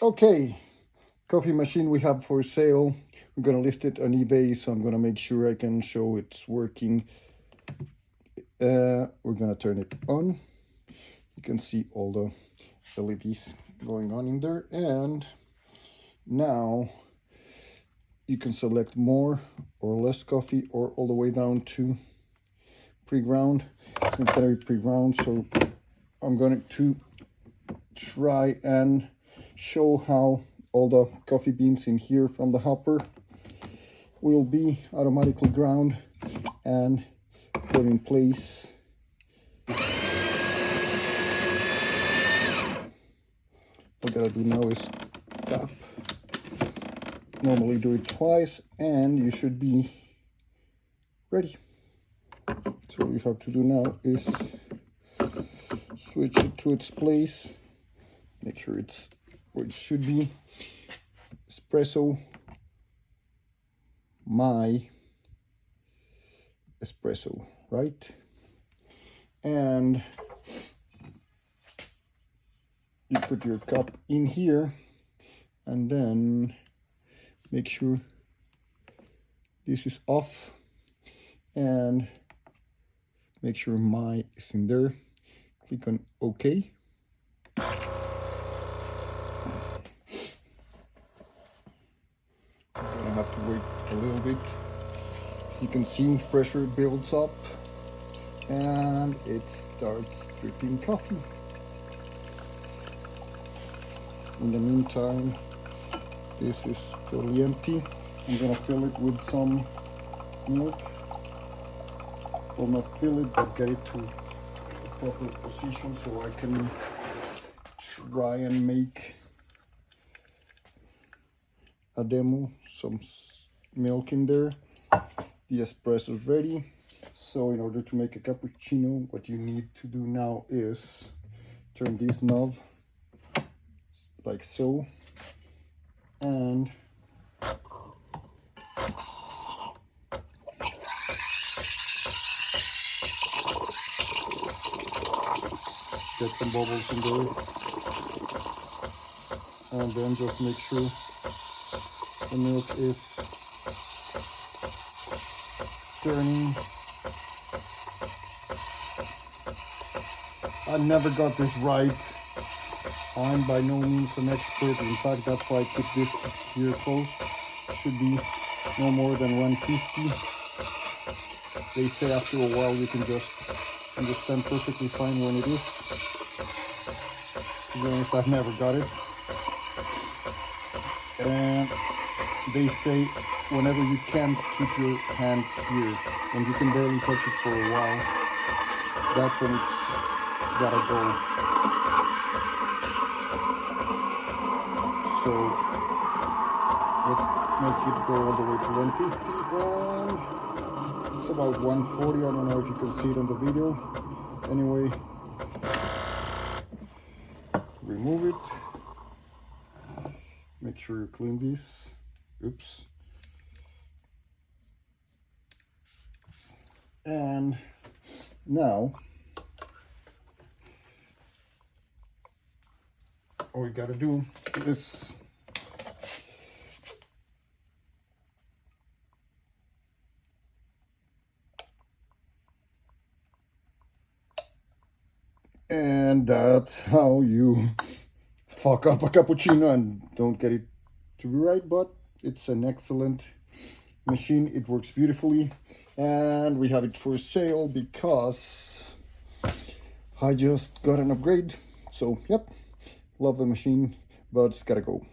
Okay, coffee machine we have for sale. We're gonna list it on eBay, so I'm gonna make sure I can show it's working. We're gonna turn it on. You can see all the LEDs going on in there, and now you can select more or less coffee, or all the way down to pre-ground. It's not gonna be pre-ground, so I'm going to try and show how all the coffee beans in here from the hopper will be automatically ground and put in place. What I gotta do now is tap. Normally do it twice and you should be ready. So all you have to do now is switch it to its place. Make sure it's where it should be. Espresso, my espresso, right? And you put your cup in here and then make sure this is off and make sure my is in there. Click on OK. I'm gonna have to wait a little bit. As you can see, pressure builds up and it starts dripping coffee. In the meantime, this is totally empty. I'm gonna fill it with some milk. Well, not fill it, but get it to the proper position so I can try and make a demo. Some milk in there. The espresso is ready. So in order to make a cappuccino, what you need to do now is turn this knob like so, and get some bubbles in there, and then just make sure the milk is turning. I never got this right. I'm by no means an expert. In fact, that's why I keep this here close. Should be no more than 150. They say after a while you can just understand perfectly fine when it is. To be honest, I've never got it. And they say whenever you can't keep your hand here, and you can barely touch it for a while, that's when it's gotta go. So let's make it go all the way to 150, and it's about 140. I don't know if you can see it on the video. Anyway, remove it. Make sure you clean this. Oops. And now all we gotta do is and that's how you fuck up a cappuccino and don't get it to be right, but it's an excellent machine. It works beautifully, and we have it for sale because I just got an upgrade. So yep, love the machine, but it's gotta go.